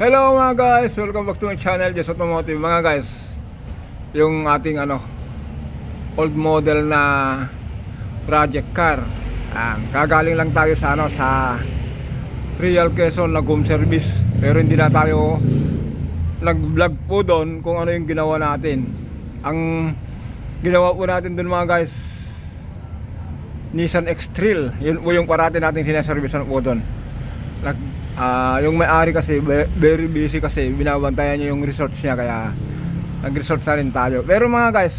Hello mga guys, welcome back to my channel, Just Automotive. Mga guys, yung ating old model na project car. Kagaling lang tayo sa sa Real Quezon na home service. Pero hindi na tayo nag-vlog po doon kung ano yung ginawa natin. Ang ginawa po natin doon mga guys, Nissan X-Trail. Yun po yung parati natin sinaservicean po doon. Yung may-ari kasi very busy kasi binabantayan niya yung resorts niya, kaya nag-resort na rin tayo. Pero mga guys,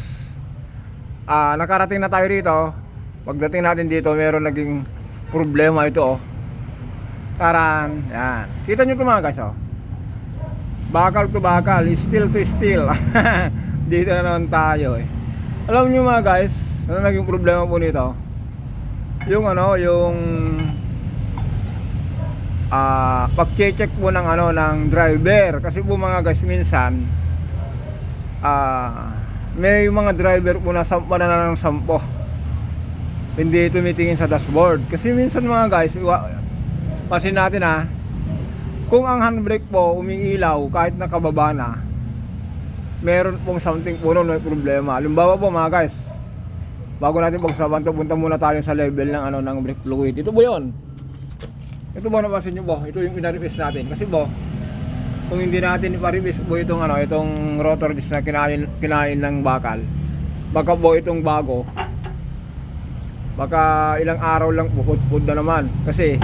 nakarating na tayo rito. Pagdating natin dito, meron naging problema ito. Taran, yan. Kita nyo ito mga guys, bakal to bakal, steel to steel. Dito na naman tayo Alam nyo mga guys, ano naging problema po nito? Yung pag-check po ng ng driver. Kasi po mga guys, minsan may mga driver po na sampa na ng sampo, hindi tumitingin sa dashboard. Kasi minsan mga guys, pasin natin kung ang handbrake po umiilaw kahit nakababa na, meron pong something po nun, may problema. Halimbawa po mga guys, bago natin pagsaban to, punta muna tayo sa level ng ng brake fluid. Ito po yun. Ito ba, napansin nyo po? Ito yung pinaribis natin. Kasi po, kung hindi natin iparibis po itong itong rotor disc na kinain ng bakal, baka po itong bago, baka ilang araw lang po pud na naman. Kasi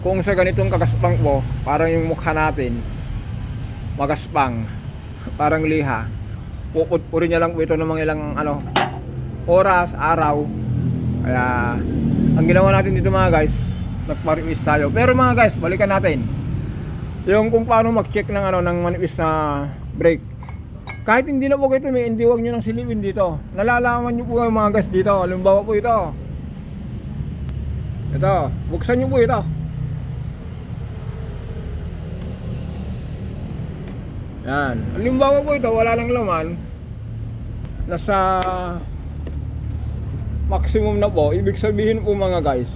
kung sa ganitong kagaspang po, parang yung mukha natin magaspang, parang liha, pupud-purin niya lang po ito ng mga ilang oras, araw. Kaya ang ginawa natin dito mga guys, nagparibis tayo. Pero mga guys, balikan natin yung kung paano mag-check ng ng manipis na brake. Kahit hindi na po kayo hindi, huwag nyo nang silipin dito. Nalalaman nyo po mga guys dito. Halimbawa po ito, buksan nyo po ito. Yan. Halimbawa po ito, wala lang laman, nasa maximum na po. Ibig sabihin po mga guys,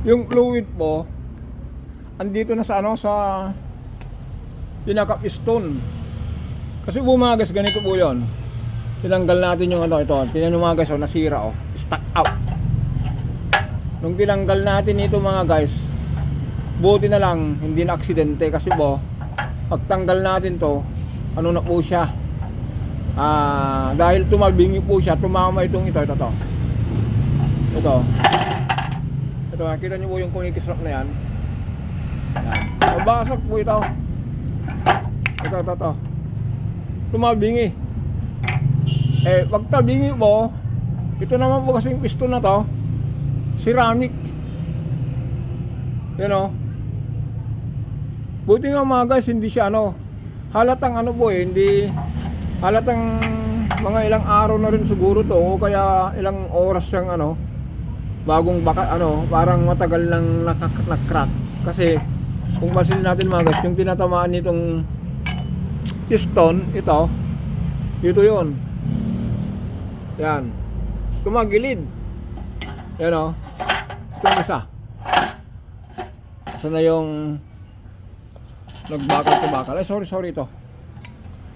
yung fluid po andito na sa sa pinaka piston. Kasi po mga guys, ganito po yon. Tinanggal natin yung ito. Tingnan nyo mga guys, nasira stuck out. Nung tinanggal natin ito mga guys, buti na lang hindi na aksidente. Kasi po, pagtanggal natin to, na po siya, dahil tumabingi po siya, tumama ito, nakita nyo po yung kunikisrap na yan. Mabasag po ito. Ito. Tumabingi. Pag tabingi po, ito naman po kasing piston na to, ceramic. Buti nga mga guys, hindi siya halatang hindi halatang mga ilang araw na rin siguro to, o kaya ilang oras siyang bagong parang matagal nang nak-crack. Kasi kung masin natin mga guys, yung tinatamaan nitong piston, ito yun. Yan. Tumagilid. Yan itong isa. Sana yung nagbakal to bakal. Sorry ito.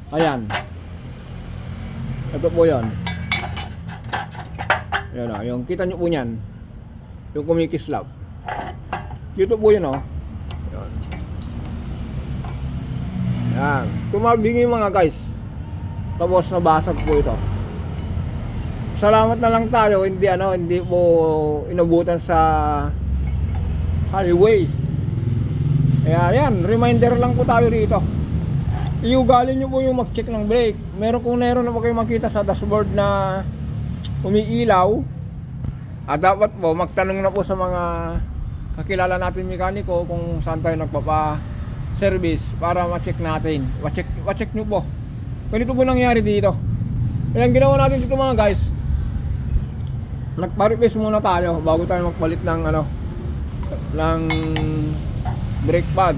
Ayan. Ito po yun. Yan yung kita nyo po nyan, yung kumikislap. Dito po yun yan. Tumabingi mga guys, tapos nabasag po ito. Salamat na lang tayo, hindi po inabutan sa highway. Kaya yan, reminder lang po tayo rito. Iugalin nyo po yung mag-check ng brake. Kung meron na po kayo makita sa dashboard na umiilaw, dapat po magtanong na po sa mga kakilala natin mekaniko kung saan tayo nagpapa-service para ma-check natin. Ma-check nyo po. Ganito po nangyari dito. Kaya ang ginawa natin dito mga guys, nagpa-replace muna tayo bago tayo magpalit ng ng brake pad.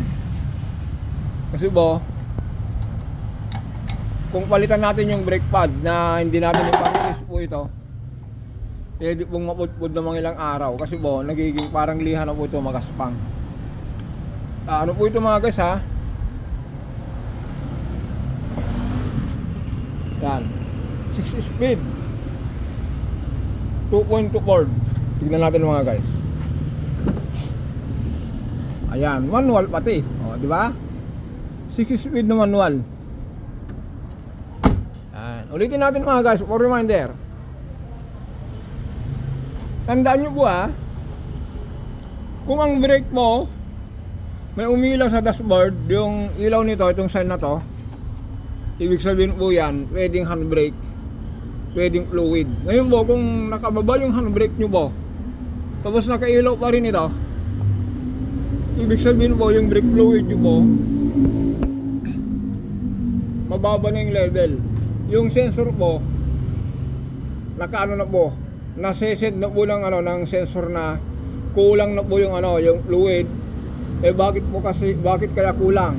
Kasi kung palitan natin yung brake pad na hindi natin ipa-replace po ito, pwede pong mapudpud ng mga ilang araw. Kasi nagiging parang liha na po ito, magaspang. ano po ito mga guys ha? Yan. 6 speed. 2.2 Ford. Tignan natin mga guys. Ayan, manual pati. O, di ba? 6 speed na manual. Yan. Ulitin natin mga guys, for reminder. Tandaan nyo po ha, kung ang brake mo may umilaw sa dashboard, yung ilaw nito, itong sign na to, ibig sabihin po yan, pwedeng handbrake, pwedeng fluid. Ngayon po, kung nakababa yung handbrake nyo po, tapos nakailaw pa rin ito, ibig sabihin po yung brake fluid nyo po, mababa na yung level. Yung sensor po, nakaano na po, nasesend na po ng ng sensor na kulang na po yung yung fluid. Eh bakit kaya kulang?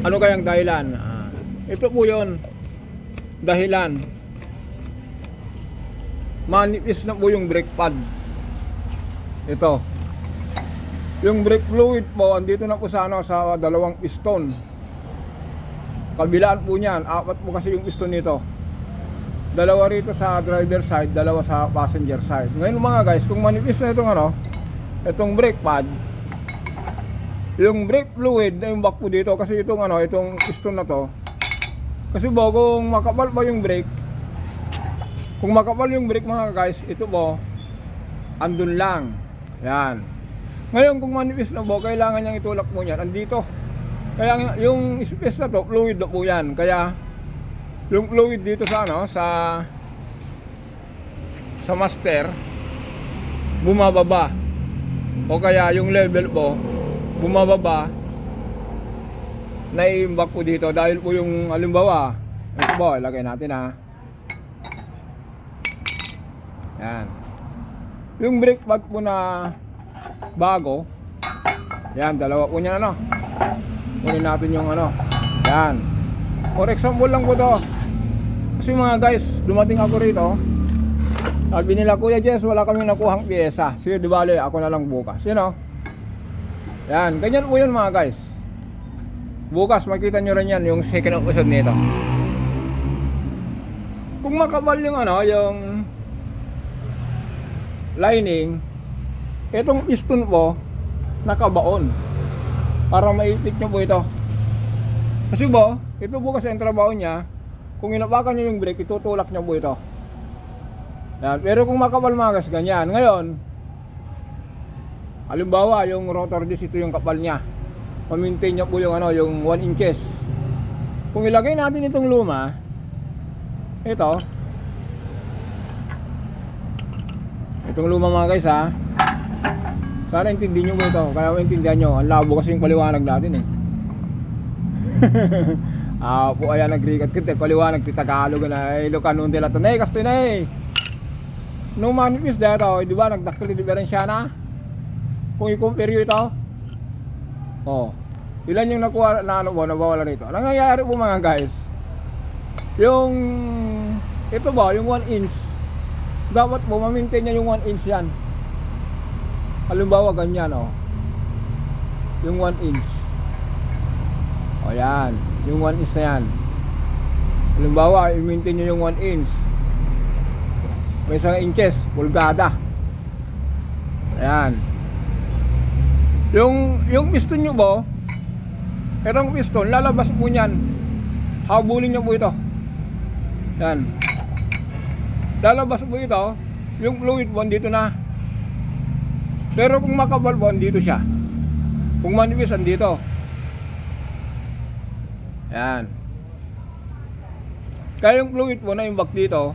Ano kayang dahilan? Ito po yon dahilan. Manipis na po yung brake pad. Ito. Yung brake fluid po andito na po sa sa dalawang piston. Kabilaan po niyan, 4 po kasi yung piston nito. Dalawa rito sa driver side, dalawa sa passenger side. Ngayon mga guys, kung manipis na itong itong brake pad, yung brake fluid na yung back po dito, kasi itong itong piston na to, kasi kung makapal pa yung brake, kung makapal yung brake mga guys, ito po andun lang. Yan. Ngayon kung manipis na po, kailangan niyang itulak mo niyan andito. Kaya yung space na to, fluid na po yan. Kaya yung fluid dito sa sa master bumababa, o kaya yung level po bumababa, naiimbak po dito dahil po yung halimbawa ito po, ilagay natin yan, yung brake pad po na bago, yan, dalawa po niya kunin natin yung yan. For example lang po to. Kasi mga guys, dumating ako rito. Sabi nila, Kuya Jess, wala kaming nakuhang pyesa. Sige, di bale, ako na lang bukas. Yan, ganyan po yun mga guys. Bukas, makita nyo rin yan, yung second episode nito. Kung makapal yung yung lining, itong piston po, nakabaon. Para maipit nyo po ito. Kasi ito po kasi ang trabaho niya, kung inapakan nyo yung brake, itutulak nyo po ito. Yan. Pero kung makapal mga guys, ganyan. Ngayon, halimbawa, yung rotor disc, ito yung kapal niya. Pa-maintain nyo po yung yung 1 inches. Kung ilagay natin itong luma, ito, itong luma mga guys sana intindihin nyo po ito. Kaya maintindihan nyo, ang labo kasi yung paliwanag natin po ayan nagrigat kita paliwanag ti Tagalog na Ilocano de la Tanay Castinay no manifest dito, di ba nagdakil diferensya na kung i-compare ito ilan yung nakuha na nawawala rito. Ang nangyayari po mga guys, yung ito yung 1 inch dapat po ma-maintain niya yung 1 inch yan. Halimbawa ganyan yung 1 inch. Yan, yung 1 inch na yan. Halimbawa, i-maintain nyo yung 1 inch. May 1 inches, pulgada. Ayan. Yung piston nyo po, itong piston, lalabas po nyan. Habulin nyo po ito. Yan. Lalabas po ito, yung fluid po, dito na. Pero kung makapal po, dito siya. Kung manipis, dito. Yan. Kaya yung fluid po na yung back dito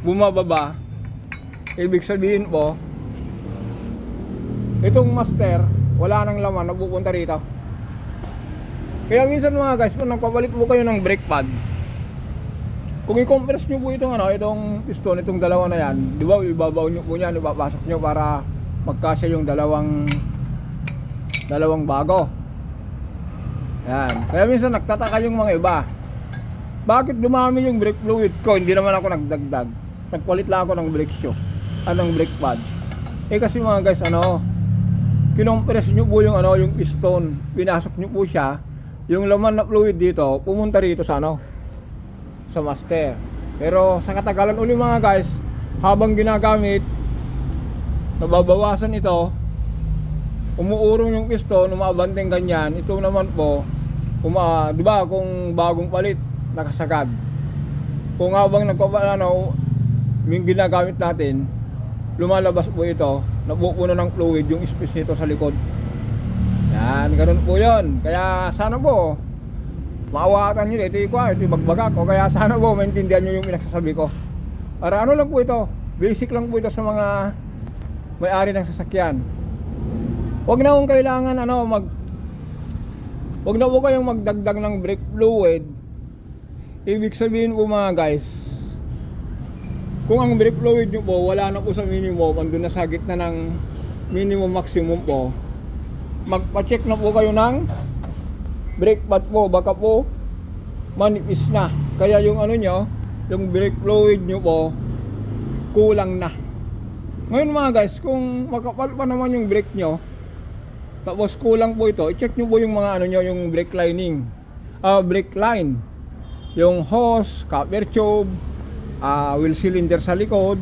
bumababa, ibig sabihin po itong master wala nang laman na pupunta rito. Kaya minsan mga guys, kung nagpapalit po kayo ng brake pad, kung i-compress nyo po itong itong piston, itong dalawa na yan, di ba ibabaw nyo po yan, ipapasok nyo para magkasya yung dalawang bago. Yan. Kaya minsan nagtataka yung mga iba, bakit dumami yung brake fluid ko? Hindi naman ako nagdagdag. Nagpalit lang ako ng brake shoe, brake pad. Kasi mga guys, kinompress nyo po yung ano, yung piston, pinasok nyo po siya, yung laman na fluid dito pumunta rito sa ano, sa master. Pero sa katagalan uli mga guys, habang ginagamit, nababawasan ito, umuurong yung piston, umabanteng ganyan. Ito naman po, di ba kung bagong palit, nakasagad. Kung habang nagpapaano, yung ginagamit natin, lumalabas po ito, napupuno ng fluid yung space nito sa likod. Yan, ganun po yun. Kaya sana po maawatan nyo, ito yung bagbagak, o kaya sana po maintindihan nyo yung pinagsasabi ko. Para ano lang po ito, basic lang po ito sa mga may-ari ng sasakyan. Huwag na kung kailangan huwag na po kayong magdagdag ng brake fluid. Ibig sabihin po mga guys, kung ang brake fluid nyo po wala na po sa minimum, andun na sa gitna ng minimum maximum po, magpa-check na po kayo ng brake pad po, baka po manipis na. Kaya yung ano nyo, yung brake fluid nyo po kulang na. Ngayon mga guys, kung makapal pa naman yung brake nyo, tapos kulang po ito, i-check nyo po yung mga ano nyo, yung brake lining, brake line, yung hose, copper tube, wheel cylinder sa likod,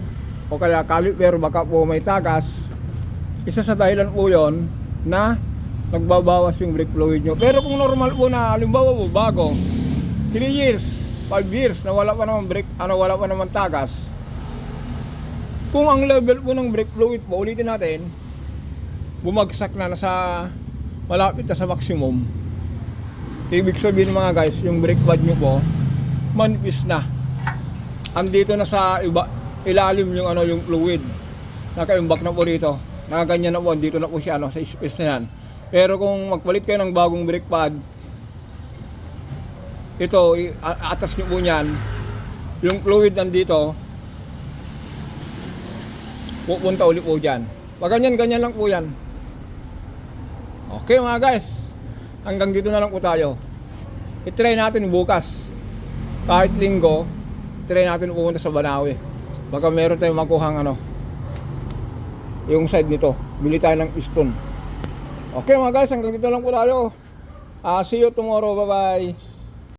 o kaya caliper, baka po may tagas. Isa sa dahilan po yon na nagbabawas yung brake fluid nyo. Pero kung normal po na, halimbawa po bago 3 years, 5 years na wala pa naman brake, wala pa naman tagas, kung ang level po ng brake fluid po, ulitin natin, bumagsak na nasa malapit na sa maximum, ibig sabihin mga guys, yung brake pad nyo po manipis na, andito na sa ilalim yung yung fluid, nakaimbak na po rito, nakaganyan na po, andito na po siya sa space na yan. Pero kung magpalit kayo ng bagong brake pad, ito atas nyo po nyan, yung fluid nandito pupunta ulit po dyan. Ganyan lang po yan. Okay mga guys, hanggang dito na lang po tayo. I-try natin bukas, kahit linggo, try natin pumunta sa Banawe. Baka meron tayong makuhang yung side nito, bili tayo ng piston. Okay mga guys, hanggang dito lang po tayo. See you tomorrow, bye bye.